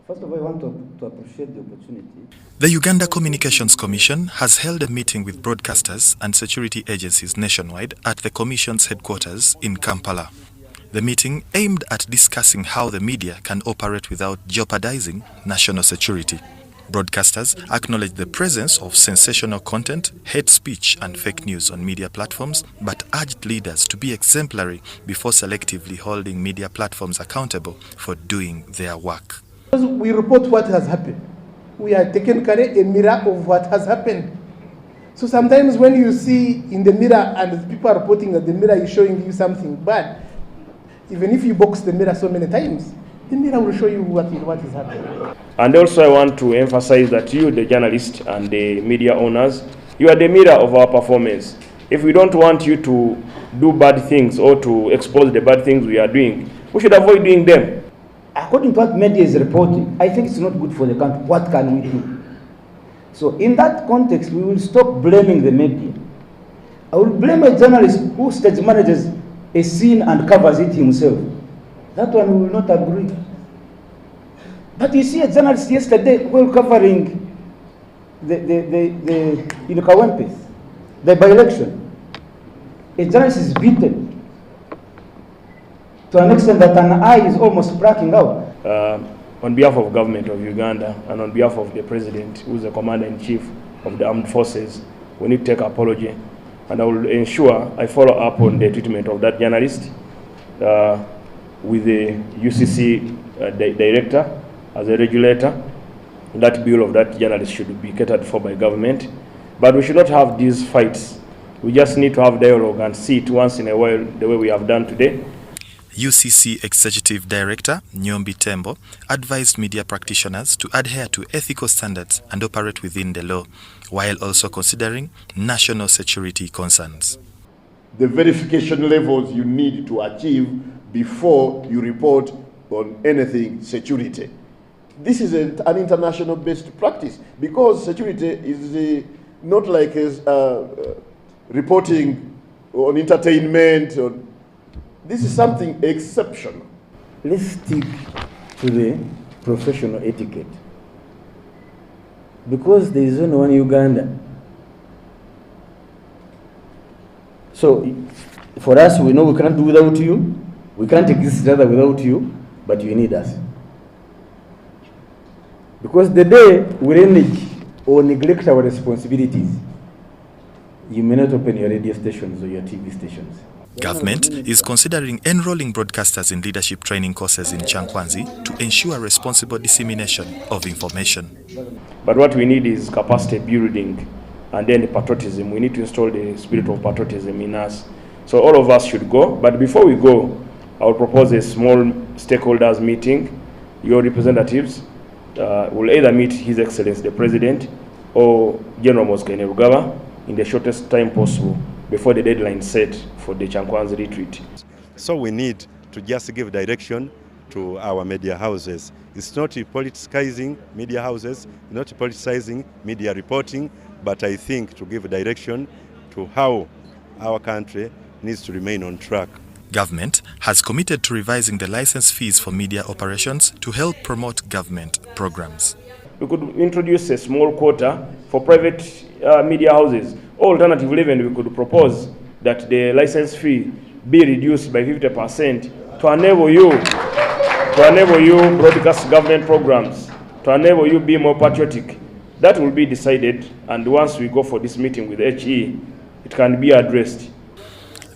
First of all, I want to appreciate the opportunity. The Uganda Communications Commission has held a meeting with broadcasters and security agencies nationwide at the Commission's headquarters in Kampala. The meeting aimed at discussing how the media can operate without jeopardizing national security. Broadcasters acknowledged the presence of sensational content, hate speech and fake news on media platforms, but urged leaders to be exemplary before selectively holding media platforms accountable for doing their work. We report what has happened. We are technically a mirror of what has happened. So sometimes when you see in the mirror and people are reporting that the mirror is showing you something bad, even if you box the mirror so many times, the mirror will show you what is happening. And also I want to emphasize that you, the journalists and the media owners, you are the mirror of our performance. If we don't want you to do bad things or to expose the bad things we are doing, we should avoid doing them. According to what media is reporting, I think it's not good for the country. What can we do? So in that context, we will stop blaming the media. I will blame a journalist who stage manages a scene and covers it himself. That one we will not agree. But you see a journalist yesterday who was covering in Kawempeth, the by-election. A journalist is beaten to an extent that an eye is almost cracking out. On behalf of government of Uganda and on behalf of the president, who is the commander-in-chief of the armed forces, we need to take apology. And I will ensure I follow up on the treatment of that journalist with the UCC director as a regulator. That bill of that journalist should be catered for by government. But we should not have these fights. We just need to have dialogue and see it once in a while the way we have done today. UCC Executive Director Nyombi Tembo advised media practitioners to adhere to ethical standards and operate within the law, while also considering national security concerns. The verification levels you need to achieve before you report on anything security. This is an international based practice because security is not like reporting on entertainment. This is something exceptional. Let's stick to the professional etiquette. Because there is only one Uganda. So for us, we know we cannot do without you. We can't exist together without you, but you need us. Because the day we renege or neglect our responsibilities, you may not open your radio stations or your TV stations. Government is considering enrolling broadcasters in leadership training courses in Chankwanzi to ensure responsible dissemination of information. But what we need is capacity building and then patriotism. We need to install the spirit of patriotism in us. So all of us should go. But before we go, I will propose a small stakeholders meeting. Your representatives will either meet His Excellency the President or General Moscow Rugaba in the shortest time possible before the deadline set for the Chankwanzi retreat. So we need to just give direction to our media houses. It's not politicizing media houses, not politicizing media reporting, but I think to give direction to how our country needs to remain on track. Government has committed to revising the license fees for media operations to help promote government programs. We could introduce a small quota for private media houses. Alternatively, even we could propose that the license fee be reduced by 50% to enable you broadcast government programs, to enable you be more patriotic. That will be decided, and once we go for this meeting with HE, it can be addressed.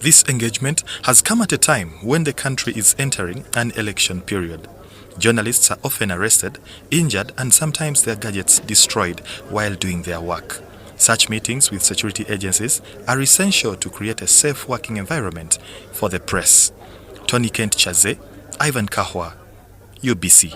This engagement has come at a time when the country is entering an election period. Journalists are often arrested, injured, and sometimes their gadgets destroyed while doing their work. Such meetings with security agencies are essential to create a safe working environment for the press. Tony Kent Chaze, Ivan Kahwa, UBC.